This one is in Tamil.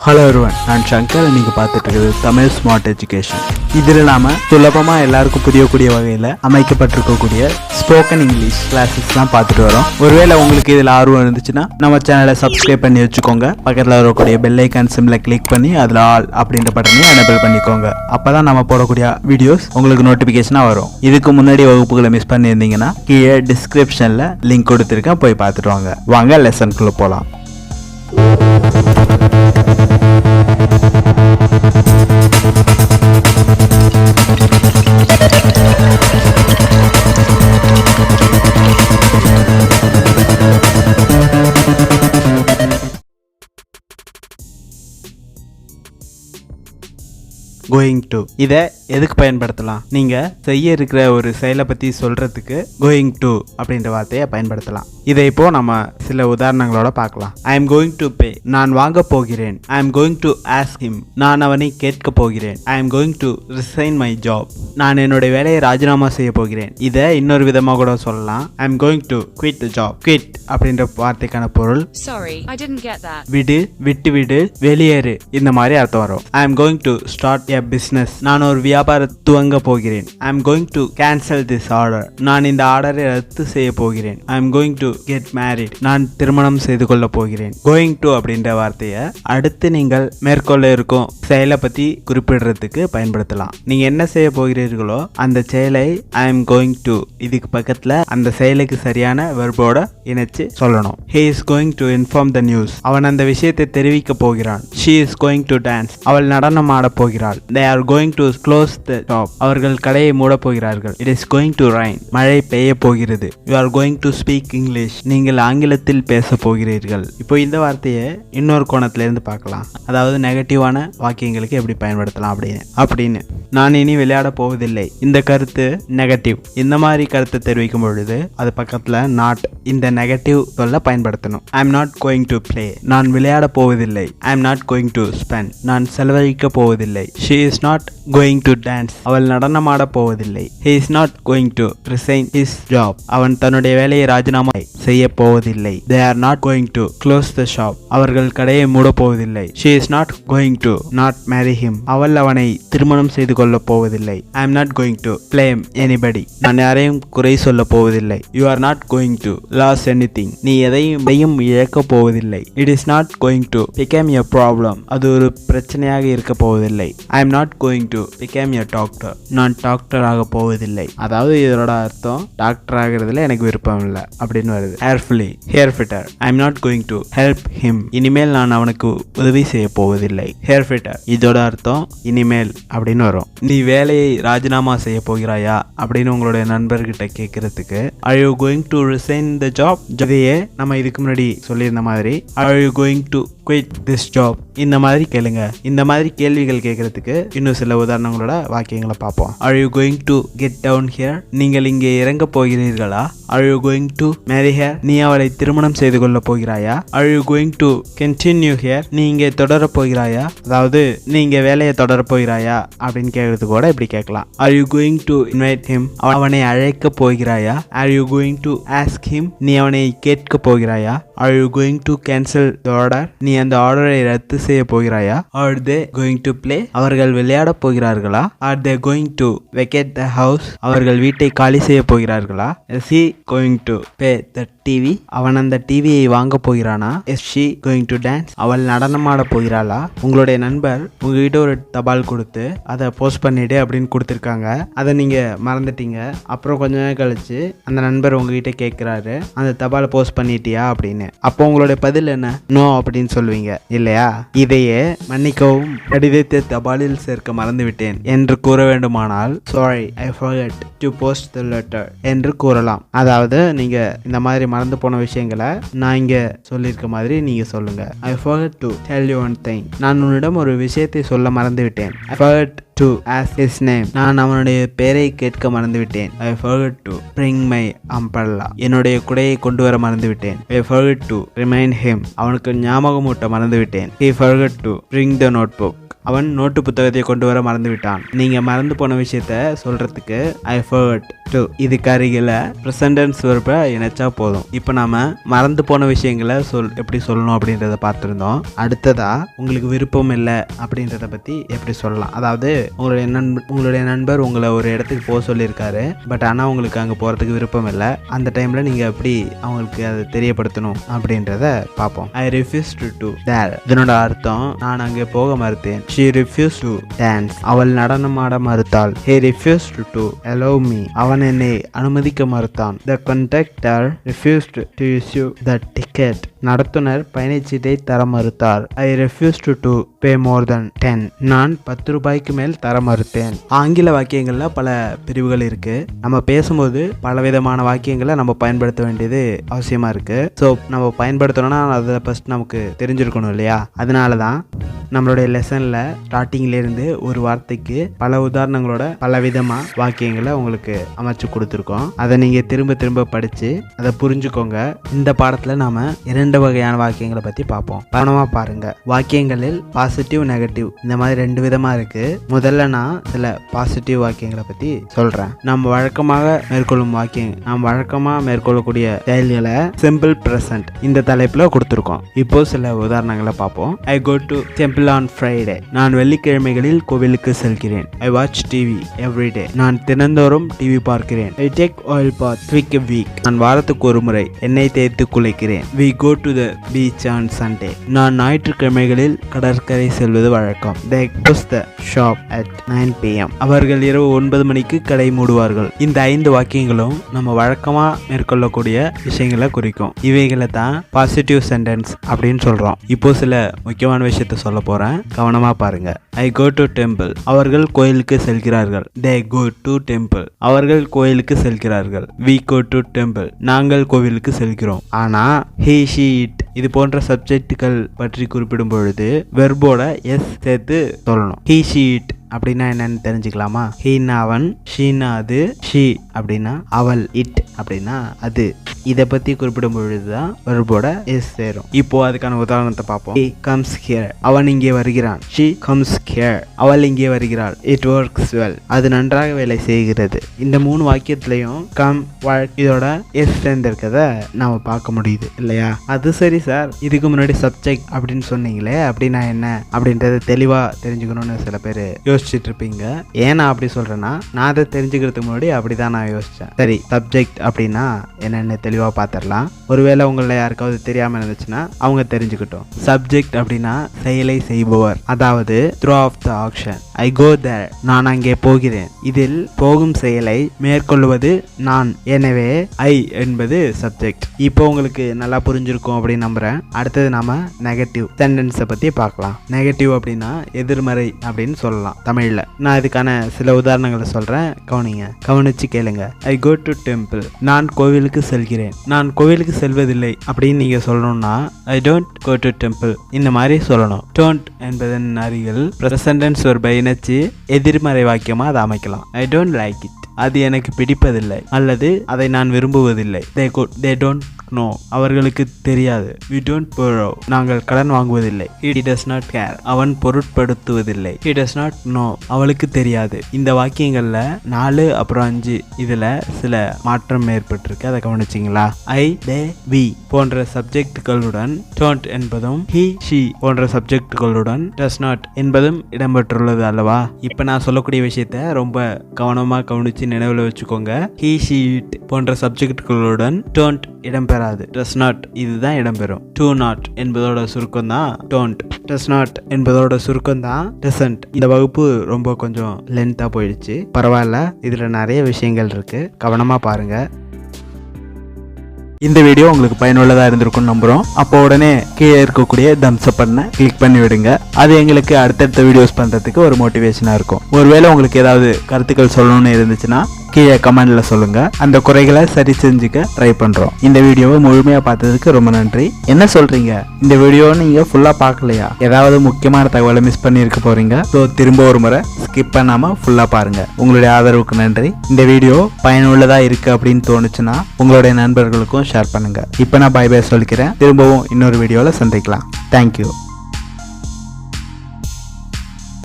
ஹலோ எவ்ரிவன், நான் சங்கர். நீங்கள் பார்த்துட்டு இருக்கிறது தமிழ் ஸ்மார்ட் எஜுகேஷன். இதில் நாம் சுலபமாக எல்லாருக்கும் புரியக்கூடிய வகையில் அமைக்கப்பட்டிருக்கக்கூடிய ஸ்போக்கன் இங்கிலீஷ் கிளாஸஸ்லாம் பார்த்துட்டு வரோம். ஒருவேளை உங்களுக்கு இதில் ஆர்வம் இருந்துச்சுன்னா நம்ம சேனலை சப்ஸ்கிரைப் பண்ணி வச்சுக்கோங்க. பக்கத்தில் வரக்கூடிய பெல் ஐக்கான் சிம்மில் கிளிக் பண்ணி அதில் ஆல் அப்படின்ற பட்டனையும் எனேபிள் பண்ணிக்கோங்க. அப்போ தான் நம்ம போடக்கூடிய வீடியோஸ் உங்களுக்கு நோட்டிஃபிகேஷனாக வரும். இதுக்கு முன்னாடி வகுப்புகளை மிஸ் பண்ணியிருந்தீங்கன்னா கீழே டிஸ்கிரிப்ஷனில் லிங்க் கொடுத்துருக்கேன், போய் பார்த்துட்டு வாங்க. வாங்க லெசனுக்குள்ளே போகலாம். கோயிங் டு இதை எதுக்கு பயன்படுத்தலாம்? நீங்க செய்ய இருக்கிற ஒரு செயலை பத்தி சொல்றதுக்கு கோயிங் டு அப்படின்ற வார்த்தையை பயன்படுத்தலாம். இதை இப்போ நம்ம சில உதாரணங்களோட பார்க்கலாம். I am going to pay, நான் வாங்க போகிறேன். I am going to ask him, நான் அவனை கேட்க போகிறேன். I am going to resign my job, நான் என்னுடைய வேலையை ராஜினாமா செய்ய போகிறேன். இதை இன்னொரு விதமாக கூட சொல்லலாம். I am going to quit the job. Quit அப்படின்ற வார்த்தைக்கான பொருள் விடு, விட்டு விடு, வெளியேறு, இந்த மாதிரி அர்த்தம் வரும். I am going to start a business, நான் ஒரு வியாபாரம் துவங்க போகிறேன். I am going to cancel this order, நான் இந்த ஆர்டரை ரத்து செய்ய போகிறேன். I am going to get married, நான் திருமணம் செய்து கொள்ள போகிறேன். கோயிங் டு அப்படின்ற வார்த்தையை அடுத்து நீங்கள் மேற்கொள்ள இருக்கும் செயலை பத்தி குறிப்பிடுறதுக்கு பயன்படுத்தலாம். நீங்க என்ன செய்ய போகிறீர்களோ அந்த செயலை ஐ எம் கோயிங் டு இதுக்கு பக்கத்துல அந்த செயலுக்கு சரியான வெர்போட இணைச்சு சொல்லணும். he is going to inform the news, அவன் அந்த விஷயத்தை தெரிவிக்க போகிறான். she is going to dance, அவள் நடனம் ஆட போகிறாள். they are going to close the shop, அவர்கள் கடையை மூட போகிறார்கள். it is going to rain, மழை பெய்ய போகிறது. you are going to speak English, நீங்கள் ஆங்கிலத்தில் பேச போகிறீர்கள். இப்போ இந்த வார்த்தையை இன்னொரு கோணத்துல இருந்து பார்க்கலாம். அதாவது நெகட்டிவான வாக்கியங்களுக்கு எப்படி பயன்படுத்தலாம் அப்படின்னு நான் இனி விளையாட போவதில்லை, இந்த கருத்து நெகட்டிவ். இந்த மாதிரி கருத்தை தெரிவிக்கும் பொழுது அது பக்கத்துல நாட், இந்த நெகட்டிவ் சொல்ல பயன்படுத்தணும். I am not going to play, நான் விளையாட போவதில்லை. I am not going to spend, நான் செலவழிக்க போவதில்லை. She is not going to dance, அவள் நடனமாட போவதில்லை. He is not going to resign his job, அவன் தன்னுடைய வேலையை ராஜினாமா செய்ய போவதில்லை. they are not going to close the shop, அவர்கள் கடையை மூட போவதில்லை. she is not going to not marry him, அவள் அவனை திருமணம் செய்து கொள்ள போவதில்லை. I am not going to blame anybody, நான் யாரையும் குறை சொல்ல போவதில்லை. you are not going to lose anything, நீ எதையும் இழக்க போவதில்லை. it is not going to become a problem, அது ஒரு பிரச்சனையாக இருக்க போவதில்லை. I am not going to become a doctor, நான் டாக்டர் ஆக போவதில்லை. அதாவது இதோட அர்த்தம் டாக்டர் ஆகிறதுல எனக்கு விருப்பம் இல்லை அப்படின்னு வருது. Carefully, hairfitter, I am not going to help him, இனிமேல் நான் அவனுக்கு உதவி செய்ய போவதில்லை. hairfitter இதோட அர்த்தம் இனிமேல் அப்படின்னு வரும். நீ வேலையை ராஜினாமா செய்ய போகிறாயா அப்படின்னு உங்களுடைய நண்பர்கிட்ட கேட்கறதுக்கு are you going to resign the job, இதையே நம்ம இதுக்கு முன்னாடி சொல்லியிருந்த மாதிரி are you going to quit this job, இந்த மாதிரி கேளுங்க. இந்த மாதிரி கேள்விகள் கேட்கறதுக்கு இன்னும் சில உதாரணங்களோட வாக்கியங்களை பார்ப்போம். are you going to get down here, நீங்கள் இங்கே இறங்க போகிறீர்களா? are you going to marry her, நீ அவளை திருமணம் செய்து கொள்ள போகிறாயா? are you going to continue here, நீ இங்கே தொடர போகிறாயா? அதாவது நீங்க வேலையை தொடர போகிறாயா அப்படின்னு கேட்கறது கூட இப்படி கேட்கலாம். are you going to invite him, அவனை அழைக்க போகிறாயா? are you going to ask him, நீ அவனை கேட்க போகிறாயா? are you going to cancel the order, நீ அந்த ஆர்டரை ரத்து செய்ய போகிறாயா? are they going to play, அவர்கள் விளையாட போகிறார்களா? are they going to vacate the house, அவர்கள் வீட்டை காலி செய்ய போகிறார்களா? is he going to pay the TV, அவன் அந்த டிவியை வாங்க போகிறானா? is she going to dance, அவள் நடனமாட போகிறாளா? உங்களுடைய நண்பர் உங்ககிட்ட ஒரு தபால் கொடுத்து அதை போஸ்ட் பண்ணிடு அப்படின்னு கொடுத்துருக்காங்க. அதை நீங்க மறந்துட்டீங்க. அப்புறம் கொஞ்ச நேரம் கழிச்சு அந்த நண்பர் உங்ககிட்ட கேட்கிறாரு, அந்த தபாலை போஸ்ட் பண்ணிட்டியா அப்படின்னு. அப்போ உங்களுடைய பதில் என்ன? நோ அப்படின்னு சொல்லுவீங்க இல்லையா? இதையே மன்னிக்கவும், கடிதத்தை தபாலில் சேர்க்க மறந்துவிட்டேன் என்று கூற வேண்டுமானால் sorry I forgot to post the letter என்று கூறலாம். அதாவது நீங்க இந்த மாதிரி மறந்து போன விஷயங்களை நான் இங்க சொல்லியிருக்க மாதிரி நீங்க சொல்லுங்க. I forgot to tell you one thing, நான் உன்னிடம் ஒரு விஷயத்தை சொல்ல மறந்துவிட்டேன். I forgot to ask his name, நான் அவனுடைய பெயரை கேட்க மறந்துவிட்டேன். I forgot to bring my umbrella, என்னுடைய குடையை கொண்டு வர மறந்துவிட்டேன். I forgot to remind him, அவனுக்கு ஞாபகமூட்ட மறந்துவிட்டேன். He forgot to bring the notebook, அவன் நோட்டு புத்தகத்தை கொண்டு வர மறந்து விட்டான். நீங்க மறந்து போன விஷயத்த சொல்றதுக்கு ஐ forgot to இதுக்கு அருகில ப்ரெசன்ட் டென்ஸ் வெர்பை இணைச்சா போதும். இப்போ நாம மறந்து போன விஷயங்களை எப்படி சொல்லணும் அப்படின்றத பார்த்துருந்தோம். அடுத்ததா உங்களுக்கு விருப்பம் இல்லை அப்படின்றத பத்தி எப்படி சொல்லலாம். அதாவது உங்களுடைய நண்பர் உங்களை ஒரு இடத்துக்கு போக சொல்லியிருக்காரு, பட் ஆனால் உங்களுக்கு அங்கே போறதுக்கு விருப்பம் இல்லை. அந்த டைம்ல நீங்க எப்படி அவங்களுக்கு அதை தெரியப்படுத்தணும் அப்படின்றத பார்ப்போம். ஐ refused to dance. இதனோட அர்த்தம் நான் அங்கே போக மறுத்தேன். She refused to dance. அவள் நடனமாட மறுத்தாள். He refused to allow me. அவன் என்னை அனுமதிக்க மறுத்தான். The conductor refused to issue the ticket. நடத்துனர் பயணச்சீட்டை தர மறுத்தார். I refused to pay more than 10. நான் 10 ரூபாய்க்கு மேல் தர மறுத்தேன். ஆங்கில வாக்கியங்கள்ல பல பிரிவுகள் இருக்கு. நம்ம பேசும்போது பலவிதமான வாக்கியங்களை நம்ம பயன்படுத்த வேண்டியது அவசியமா இருக்கு. ஸோ நம்ம பயன்படுத்தணும்னா அதை ஃபர்ஸ்ட் நமக்கு தெரிஞ்சிருக்கணும் இல்லையா? அதனால தான் நம்மளுடைய லெசன்ல ஸ்டார்டிங்ல இருந்து ஒரு வார்த்தைக்கு பல உதாரணங்களோட பல விதமா வாக்கியங்களை உங்களுக்கு அமைச்சு கொடுத்துருக்கோம். அதை நீங்க திரும்ப திரும்ப படிச்சு அதை புரிஞ்சுக்கோங்க. இந்த பாடத்துல நாம 2 வகையான வாக்கியங்களை பத்தி பார்ப்போம். கவனமா பாருங்க. வாக்கியங்களில் பாசிட்டிவ் நெகட்டிவ் இந்த மாதிரி 2 விதமா இருக்கு. முதல்ல நான் சில பாசிட்டிவ் வாக்கியங்களை பத்தி சொல்றேன். நம்ம வழக்கமாக மேற்கொள்ளக்கூடிய செயல்களை சிம்பிள் பிரசன்ட் இந்த தலைப்புல கொடுத்துருக்கோம். இப்போ சில உதாரணங்களை பார்ப்போம். I go to temple on Friday. நான் வெள்ளிக்கிழமைகளில் கோவிலுக்கு செல்கிறேன். I watch TV every day. நான் தினந்தோறும் டிவி பார்க்கிறேன். I take oil bath twice week. நான் வாரத்துக்கு ஒரு முறை எண்ணெய் தேய்த்து குளிக்கிறேன். We go to the beach on Sunday. நான் ஞாயிற்றுக்கிழமைகளில் கடற்கரை செல்வது வழக்கம். they close the shop at 9 p.m. அவர்கள் இரவு 9 மணிக்கு கடை மூடுவார்கள். இந்த 5 வாக்கியங்களும் நம்ம வழக்கமா மேற்கொள்ளக்கூடிய விஷயங்களை குறிக்கும். இவைகளை தான் பாசிட்டிவ் சென்டென்ஸ் அப்படின்னு சொல்றோம். இப்போ சில முக்கியமான விஷயத்த சொல்ல போறேன். கவனமா பாருங்க. ஐ கோ டு டெம்பிள். அவர்கள் கோயிலுக்கு செல்கிறார்கள். they go to temple. அவர்கள் கோயிலுக்கு செல்கிறார்கள். we go to temple. நாங்கள் கோவிலுக்கு செல்கிறோம். ஆனா he she it இது போன்ற சப்ஜெக்டுகள் பற்றி குறிப்பிடும் பொழுது வெர்போட எஸ் சேர்த்து சொல்லணும். he she it அப்படின்னா என்னன்னு தெரிஞ்சுக்கலாமா? ஹீனா அவன், ஷீனா அது, ஷீ அப்படின்னா அவள், இட் அப்படின்னா அது. இதை பத்தி குறிப்பிடும் பொழுதுதான் வெர்போட எஸ் சேரும். இப்போ அதுக்கான உதாரணத்தை பார்ப்போம். He comes here. அவன் இங்கே வருகிறான். She comes here. அவள் இங்கே வருகிறாள். It works well. அது நன்றாக வேலை செய்கிறது. இந்த 3 வாக்கியத்திலையும் கம், work இதோட எஸ் சேர்ந்திருக்கத நாம பார்க்க முடியுது இல்லையா? அது சரி சார், இதுக்கு முன்னாடி சப்ஜெக்ட் அப்படின்னு சொன்னீங்களே, அப்படின்னா என்ன அப்படின்றத தெளிவா தெரிஞ்சுக்கணும்னு சில பேர் யோசிச்சுட்டு இருப்பீங்க. ஏன் நான் அப்படி சொல்றேன்னா, நான் அதை தெரிஞ்சுக்கிறதுக்கு முன்னாடி அப்படிதான் நான் யோசிச்சேன். சரி, சப்ஜெக்ட் அப்படின்னா என்னன்னு தெளிவா பார்த்துடலாம். ஒருவேளை உங்களை யாருக்காவது தெரியாம இருந்துச்சுன்னா அவங்க தெரிஞ்சுக்கிட்டோம். சப்ஜெக்ட் அப்படின்னா செயலை செய்பவர், அதாவது த்ரோ ஆஃப் த ஆக்ஷன். ஐ கோ தேர். நான் அங்கே போகிறேன். இதில் போகும் செயலை மேற்கொள்வது நான். எனவே ஐ என்பது சப்ஜெக்ட். இப்போ உங்களுக்கு நல்லா புரிஞ்சிருக்கும் அப்படின்னு நம்புறேன். அடுத்தது நாம நெகட்டிவ் சென்டென்ஸை பத்தி பார்க்கலாம். நெகட்டிவ் அப்படின்னா எதிர்மறை அப்படின்னு சொல்லலாம் தமிழ்ல. நான் இதுக்கான சில உதாரணங்களை சொல்றேன், கவனிச்சு கேளுங்க. I go to temple. நான் கோவிலுக்கு செல்கிறேன். நான் கோவிலுக்கு செல்வதில்லை அப்படின்னு நீங்க சொல்லணும்னா I don't go to temple இந்த மாதிரி சொல்லணும். டோன்ட் என்பதன் அருகில் பிரசன்ட் டென்ஸ் வெர்பை இணைச்சு எதிர்மறை வாக்கியமா அதை அமைக்கலாம். I don't like it. அது எனக்கு பிடிப்பதில்லை அல்லது அதை நான் விரும்புவதில்லை. they don't know. அவர்களுக்கு தெரியாது. we don't borrow. நாங்கள் கடன் வாங்குவதில்லை. he does not care. அவன் பொருட்படுத்துவதில்லை. he does not know. அவளுக்கு தெரியாது. இந்த வாக்கியங்கள்ல 4 அப்புறம் 5 இதுல சில மாற்றம் ஏற்பட்டிருக்கு. அதை கவனிச்சிங்களா? ஐ, they, we போன்ற சப்ஜெக்டுகளுடன் don't என்பதும் he, she போன்ற சப்ஜெக்டுகளுடன் does not என்பதும் இடம்பெற்றுள்ளது அல்லவா? இப்ப நான் சொல்லக்கூடிய விஷயத்த ரொம்ப கவனமா கவனிச்சு நினைவுல வச்சுக்கோங்க. he, she, it போன்ற சப்ஜெக்டுகளுடன் don't இடம்பெறாது. does not இதுதான் இடம்பெறும். do not என்பதோட சுருக்கம் தான் don't. does not என்பதோட சுருக்கம் தான் doesn't. இந்த வகுப்பு ரொம்ப கொஞ்சம் லென்த்தா போயிடுச்சு. பரவாயில்ல, இதுல நிறைய விஷயங்கள் இருக்கு. கவனமா பாருங்க. இந்த வீடியோ உங்களுக்கு பயனுள்ளதாக இருந்திருக்கும்னு நம்புகிறோம். அப்போ உடனே கீழே இருக்கக்கூடிய தம்ஸ் அப் பண்ண கிளிக் பண்ணி விடுங்க. அது எங்களுக்கு அடுத்தடுத்த வீடியோஸ் பண்ணுறதுக்கு ஒரு மோட்டிவேஷனாக இருக்கும். ஒருவேளை உங்களுக்கு ஏதாவது கருத்துக்கள் சொல்லணும்னு இருந்துச்சுன்னா கீழே கமெண்ட்ல சொல்லுங்க. அந்த குறைகளை சரி செஞ்சுக்க ட்ரை பண்றோம். இந்த வீடியோவை முழுமையா பார்த்ததுக்கு ரொம்ப நன்றி. என்ன சொல்றீங்க? இந்த வீடியோ நீங்க ஃபுல்லா பார்க்கலையா? ஏதாவது முக்கியமான தகவலை மிஸ் பண்ணியிருக்க போறீங்க. ஸோ திரும்ப ஒரு முறை ஸ்கிப் பண்ணாம ஃபுல்லா பாருங்க. உங்களுடைய ஆதரவுக்கு நன்றி. இந்த வீடியோ பயனுள்ளதா இருக்கு அப்படின்னு தோணுச்சுன்னா உங்களுடைய நண்பர்களுக்கும் ஷேர் பண்ணுங்க. இப்போ நான் பை பை சொல்லிக்கிறேன். திரும்பவும் இன்னொரு வீடியோல சந்திக்கலாம். தேங்க்யூ.